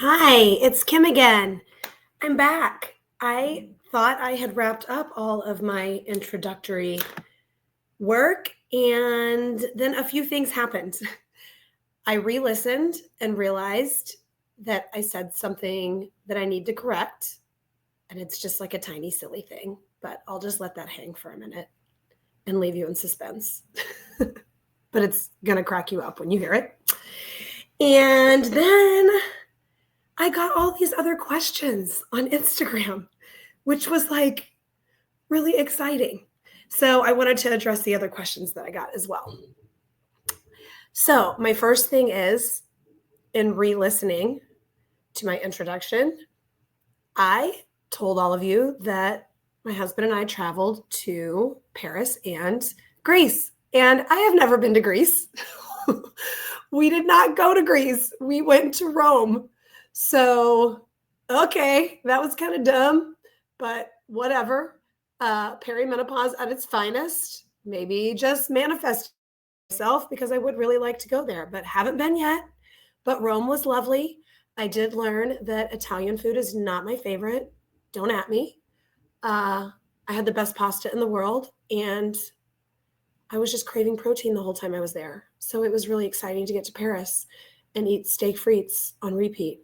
Hi, it's Kim again. I'm back. I thought I had wrapped up all of my introductory work, and then a few things happened. I re-listened and realized that I said something that I need to correct, and it's just like a tiny, silly thing, but I'll just let that hang for a minute and leave you in suspense. But it's going to crack you up when you hear it. And then I got all these other questions on Instagram, which was like really exciting. So I wanted to address the other questions that I got as well. So my first thing is, in re-listening to my introduction, I told all of you that my husband and I traveled to Paris and Greece. And I have never been to Greece. We did not go to Greece. We went to Rome. So, okay, that was kind of dumb, but whatever. Perimenopause at its finest. Maybe just manifest myself because I would really like to go there, but haven't been yet. But Rome was lovely. I did learn that Italian food is not my favorite. Don't at me. I had the best pasta in the world, and I was just craving protein the whole time I was there. So it was really exciting to get to Paris and eat steak frites on repeat.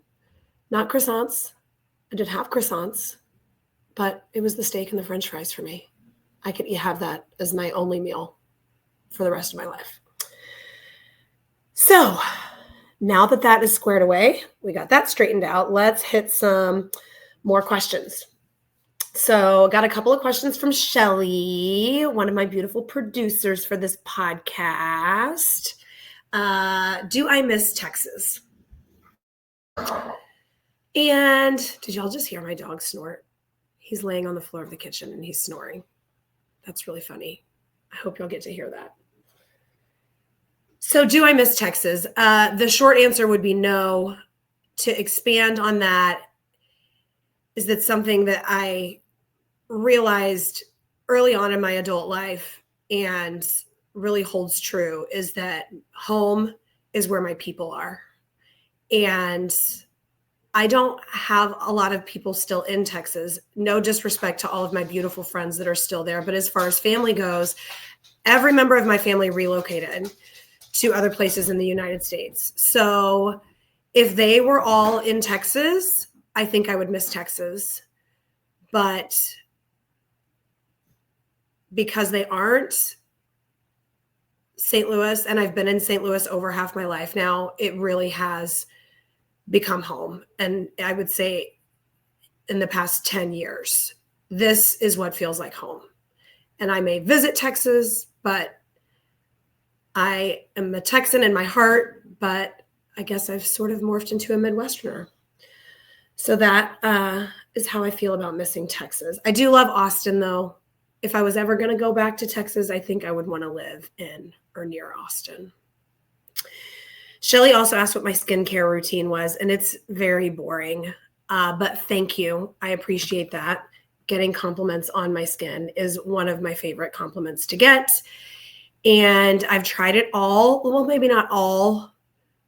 Not croissants. I did have croissants, but it was the steak and the French fries for me. I could have that as my only meal for the rest of my life. So now that that is squared away, we got that straightened out. Let's hit some more questions. So I got a couple of questions from Shelly, one of my beautiful producers for this podcast. Do I miss Texas? And did y'all just hear my dog snort? He's laying on the floor of the kitchen and he's snoring. That's really funny. I hope y'all get to hear that. So do I miss Texas? The short answer would be no. To expand on that, is that something that I realized early on in my adult life and really holds true is that home is where my people are. And I don't have a lot of people still in Texas. No disrespect to all of my beautiful friends that are still there. But as far as family goes, every member of my family relocated to other places in the United States. So if they were all in Texas, I think I would miss Texas. But because they aren't, St. Louis, and I've been in St. Louis over half my life now, it really has become home. And I would say in the past 10 years, this is what feels like home. And I may visit Texas, but I am a Texan in my heart, but I guess I've sort of morphed into a Midwesterner. So that is how I feel about missing Texas. I do love Austin, though. If I was ever going to go back to Texas, I think I would want to live in or near Austin. Shelly also asked what my skincare routine was, and it's very boring, but thank you. I appreciate that. Getting compliments on my skin is one of my favorite compliments to get. And I've tried it all. Well, maybe not all,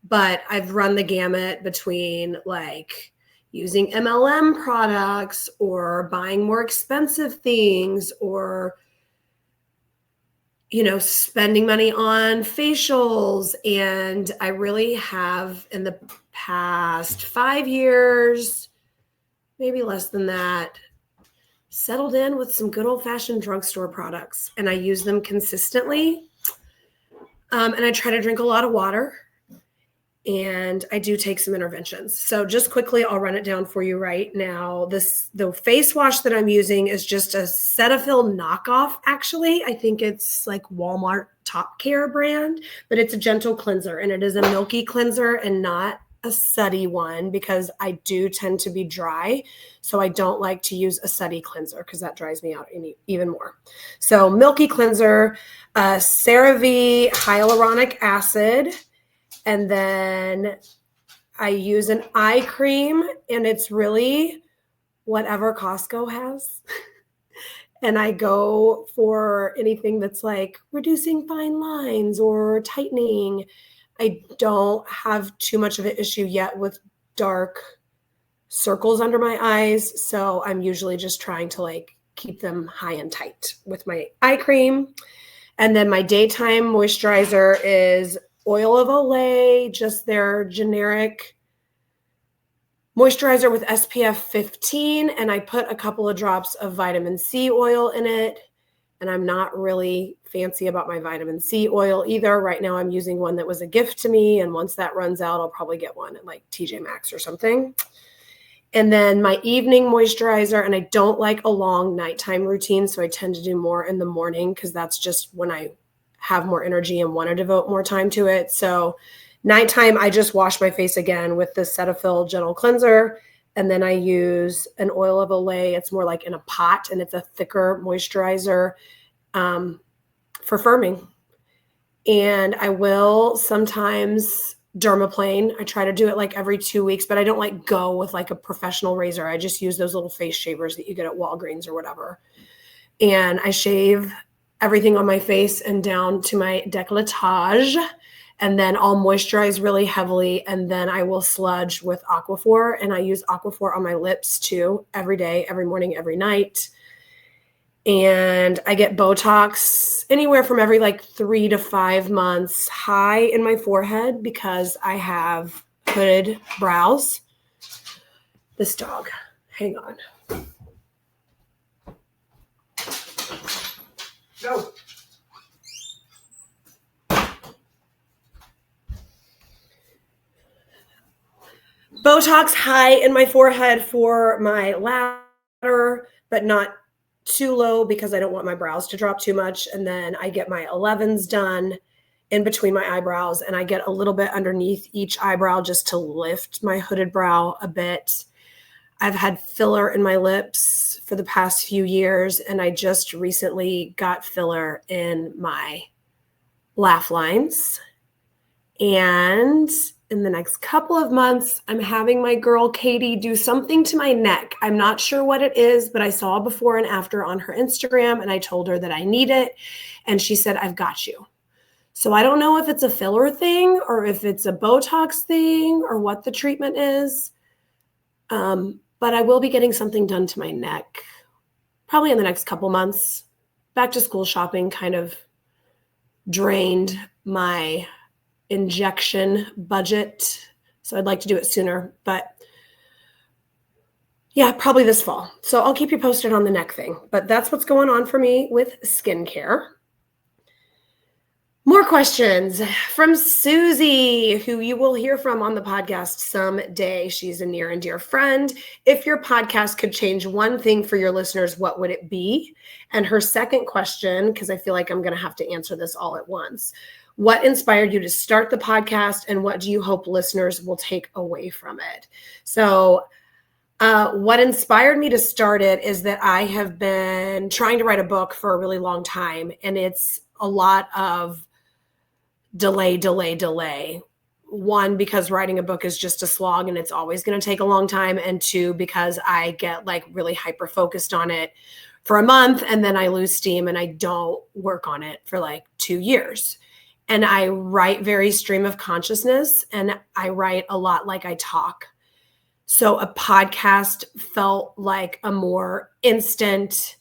but I've run the gamut between like using MLM products or buying more expensive things or, you know, spending money on facials. And I really have in the past 5 years, maybe less than that, settled in with some good old-fashioned drugstore products. And I use them consistently. And I try to drink a lot of water. And I do take some interventions. So just quickly, I'll run it down for you right now. The face wash that I'm using is just a Cetaphil knockoff, actually. I think it's like Walmart Top Care brand, but it's a gentle cleanser. And it is a milky cleanser and not a sooty one because I do tend to be dry. So I don't like to use a sooty cleanser because that dries me out even more. So milky cleanser, CeraVe hyaluronic acid. And then I use an eye cream, and it's really whatever Costco has. And I go for anything that's like reducing fine lines or tightening. I don't have too much of an issue yet with dark circles under my eyes. So I'm usually just trying to like keep them high and tight with my eye cream. And then my daytime moisturizer is Oil of Olay, just their generic moisturizer with SPF 15. And I put a couple of drops of vitamin C oil in it. And I'm not really fancy about my vitamin C oil either. Right now I'm using one that was a gift to me. And once that runs out, I'll probably get one at like TJ Maxx or something. And then my evening moisturizer, and I don't like a long nighttime routine, so I tend to do more in the morning because that's just when I have more energy and want to devote more time to it. So nighttime, I just wash my face again with the Cetaphil Gentle Cleanser, and then I use an Oil of Olay. It's more like in a pot, and it's a thicker moisturizer for firming. And I will sometimes dermaplane. I try to do it like every 2 weeks, but I don't like go with like a professional razor. I just use those little face shavers that you get at Walgreens or whatever. And I shave everything on my face and down to my décolletage. And then I'll moisturize really heavily. And then I will sludge with Aquaphor. And I use Aquaphor on my lips too, every day, every morning, every night. And I get Botox anywhere from every like 3 to 5 months, high in my forehead because I have hooded brows. This dog, hang on. Go. Botox high in my forehead for my ladder, but not too low because I don't want my brows to drop too much. And then I get my 11s done in between my eyebrows, and I get a little bit underneath each eyebrow just to lift my hooded brow a bit. I've had filler in my lips for the past few years, and I just recently got filler in my laugh lines. And in the next couple of months, I'm having my girl Katie do something to my neck. I'm not sure what it is, but I saw a before and after on her Instagram, and I told her that I need it. And she said, I've got you. So I don't know if it's a filler thing or if it's a Botox thing or what the treatment is. But I will be getting something done to my neck probably in the next couple months. Back to school shopping kind of drained my injection budget. So I'd like to do it sooner, but yeah, probably this fall. So I'll keep you posted on the neck thing, but that's what's going on for me with skincare. More questions from Susie, who you will hear from on the podcast someday. She's a near and dear friend. If your podcast could change one thing for your listeners, what would it be? And her second question, because I feel like I'm going to have to answer this all at once. What inspired you to start the podcast, and what do you hope listeners will take away from it? So what inspired me to start it is that I have been trying to write a book for a really long time, and it's a lot of delay. One, because writing a book is just a slog and it's always going to take a long time. And two, because I get like really hyper focused on it for a month and then I lose steam and I don't work on it for like 2 years. And I write very stream of consciousness, and I write a lot like I talk. So a podcast felt like a more instant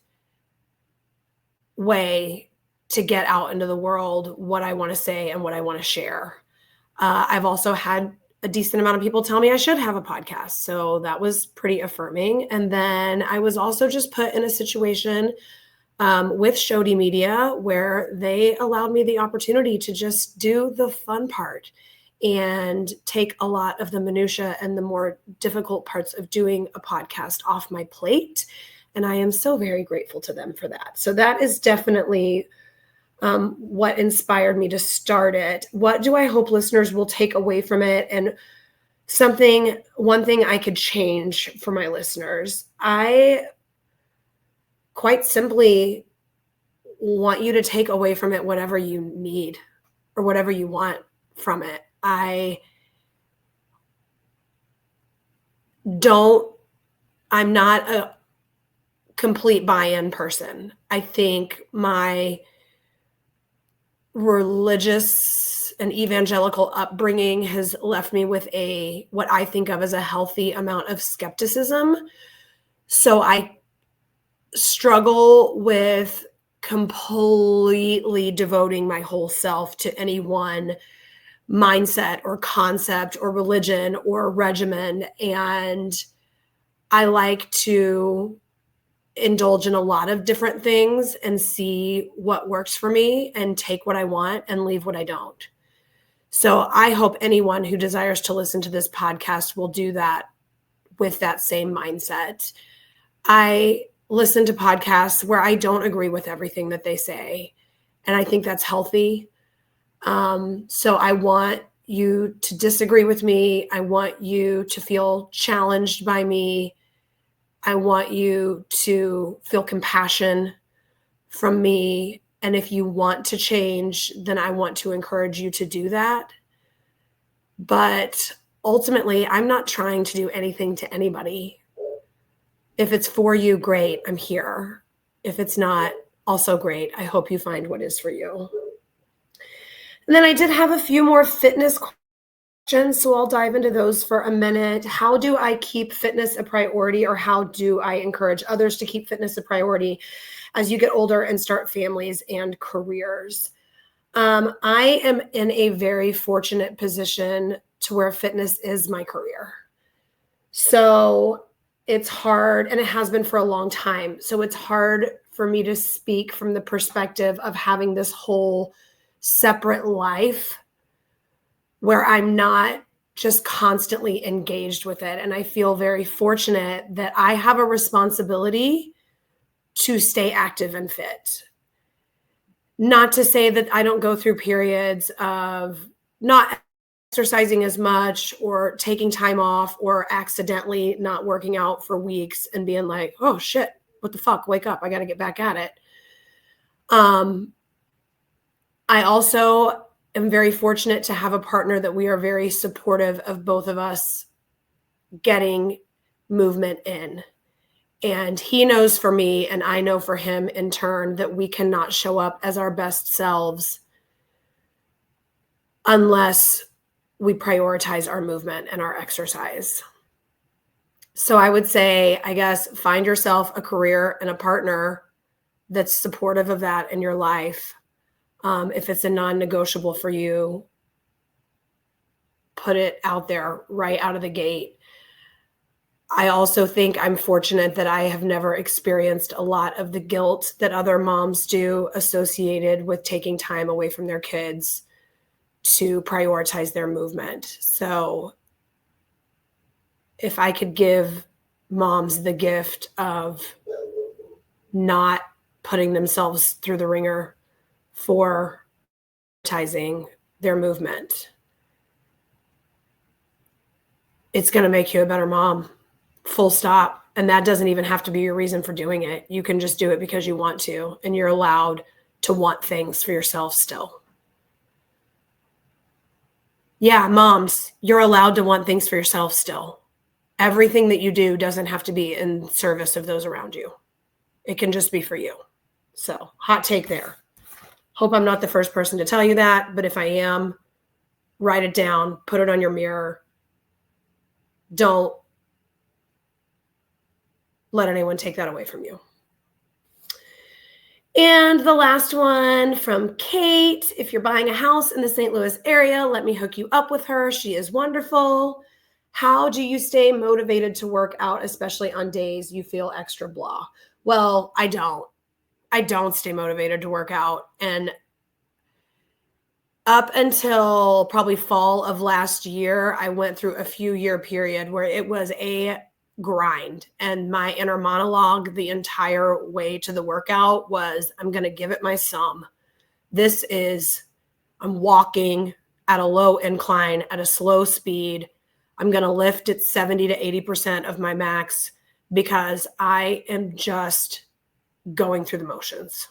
way to get out into the world what I want to say and what I want to share. I've also had a decent amount of people tell me I should have a podcast. So that was pretty affirming. And then I was also just put in a situation with Shody Media where they allowed me the opportunity to just do the fun part and take a lot of the minutia and the more difficult parts of doing a podcast off my plate. And I am so very grateful to them for that. So that is definitely what inspired me to start it. What do I hope listeners will take away from it? And one thing I could change for my listeners. I quite simply want you to take away from it whatever you need or whatever you want from it. I'm not a complete buy-in person. I think my religious an evangelical upbringing has left me with what I think of as a healthy amount of skepticism. So I struggle with completely devoting my whole self to any one mindset or concept or religion or regimen. And I like to indulge in a lot of different things and see what works for me and take what I want and leave what I don't. So I hope anyone who desires to listen to this podcast will do that with that same mindset. I listen to podcasts where I don't agree with everything that they say, and I think that's healthy. So I want you to disagree with me. I want you to feel challenged by me. I want you to feel compassion from me. And if you want to change, then I want to encourage you to do that. But ultimately, I'm not trying to do anything to anybody. If it's for you, great, I'm here. If it's not, also great. I hope you find what is for you. And then I did have a few more fitness questions, so I'll dive into those for a minute. How do I keep fitness a priority, or how do I encourage others to keep fitness a priority as you get older and start families and careers? I am in a very fortunate position to where fitness is my career. So it's hard, and it has been for a long time. So it's hard for me to speak from the perspective of having this whole separate life where I'm not just constantly engaged with it. And I feel very fortunate that I have a responsibility to stay active and fit. Not to say that I don't go through periods of not exercising as much or taking time off or accidentally not working out for weeks and being like, oh shit, what the fuck? Wake up. I got to get back at it. I also am very fortunate to have a partner that we are very supportive of both of us getting movement in. And he knows for me, and I know for him in turn, that we cannot show up as our best selves unless we prioritize our movement and our exercise. So I would say, I guess, find yourself a career and a partner that's supportive of that in your life. If it's a non-negotiable for you, put it out there right out of the gate. I also think I'm fortunate that I have never experienced a lot of the guilt that other moms do associated with taking time away from their kids to prioritize their movement. So if I could give moms the gift of not putting themselves through the ringer for prioritizing their movement, it's going to make you a better mom. Full stop. And that doesn't even have to be your reason for doing it. You can just do it because you want to, and you're allowed to want things for yourself still. Yeah, moms, you're allowed to want things for yourself still. Everything that you do doesn't have to be in service of those around you. It can just be for you. So, hot take there. Hope I'm not the first person to tell you that, but if I am, write it down, put it on your mirror. Don't let anyone take that away from you. And the last one from Kate: if you're buying a house in the St. Louis area, let me hook you up with her. She is wonderful. How do you stay motivated to work out, especially on days you feel extra blah? Well, I don't stay motivated to work out. And up until probably fall of last year, I went through a few year period where it was a grind, and my inner monologue the entire way to the workout was, I'm going to give it my some. I'm walking at a low incline at a slow speed. I'm going to lift at 70 to 80% of my max because I am just going through the motions.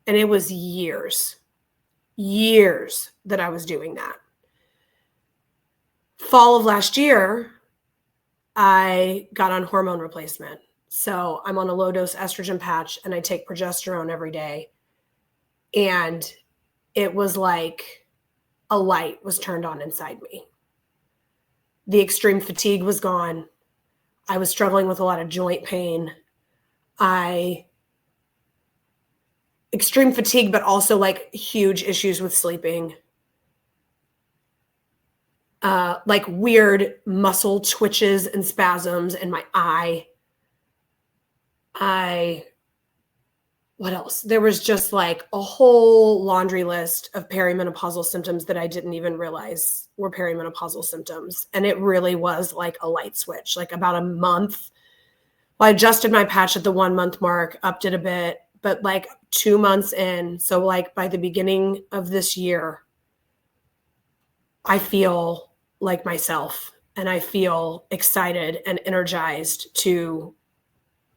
And it was years that I was doing that. Fall of last year, I got on hormone replacement. So I'm on a low dose estrogen patch and I take progesterone every day. And it was like a light was turned on inside me. The extreme fatigue was gone. I was struggling with a lot of joint pain. Extreme fatigue, but also like huge issues with sleeping. Like weird muscle twitches and spasms in my eye. What else? There was just like a whole laundry list of perimenopausal symptoms that I didn't even realize were perimenopausal symptoms. And it really was like a light switch, like about a month. Well, I adjusted my patch at the 1 month mark, upped it a bit, but like 2 months in. So like by the beginning of this year, I feel like myself and I feel excited and energized to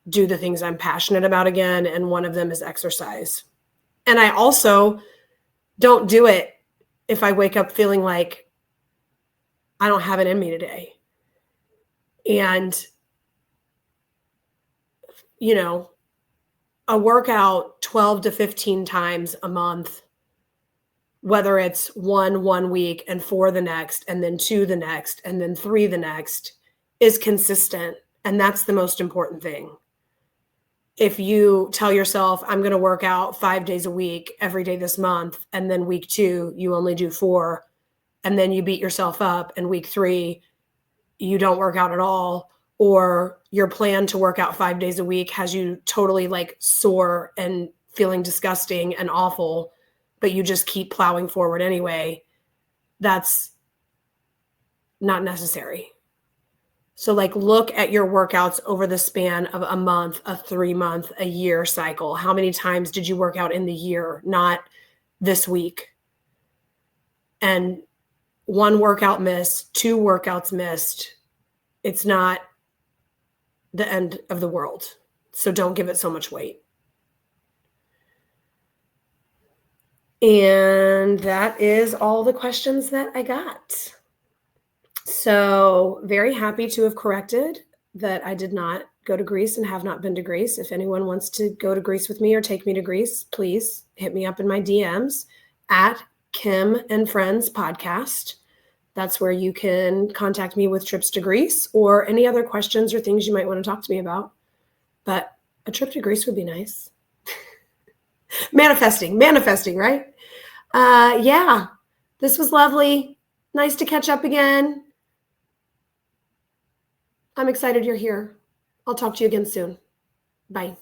do the things I'm passionate about again. And one of them is exercise. And I also don't do it if I wake up feeling like I don't have it in me today. And, you know, a workout 12 to 15 times a month, whether it's one week and 4 the next, and then 2 the next, and then 3 the next, is consistent. And that's the most important thing. If you tell yourself, I'm going to work out 5 days a week, every day this month, and then week 2, you only do 4, and then you beat yourself up, and week 3, you don't work out at all, or your plan to work out 5 days a week has you totally like sore and feeling disgusting and awful, but you just keep plowing forward anyway, that's not necessary. So like look at your workouts over the span of a month, a 3 month, a year cycle. How many times did you work out in the year, not this week? And 1 workout missed, 2 workouts missed, it's not the end of the world. So don't give it so much weight. And that is all the questions that I got. So very happy to have corrected that I did not go to Greece and have not been to Greece. If anyone wants to go to Greece with me or take me to Greece, please hit me up in my DMs at Kim and Friends Podcast. That's where you can contact me with trips to Greece or any other questions or things you might want to talk to me about. But a trip to Greece would be nice. Manifesting, right? Yeah, this was lovely. Nice to catch up again. I'm excited you're here. I'll talk to you again soon. Bye.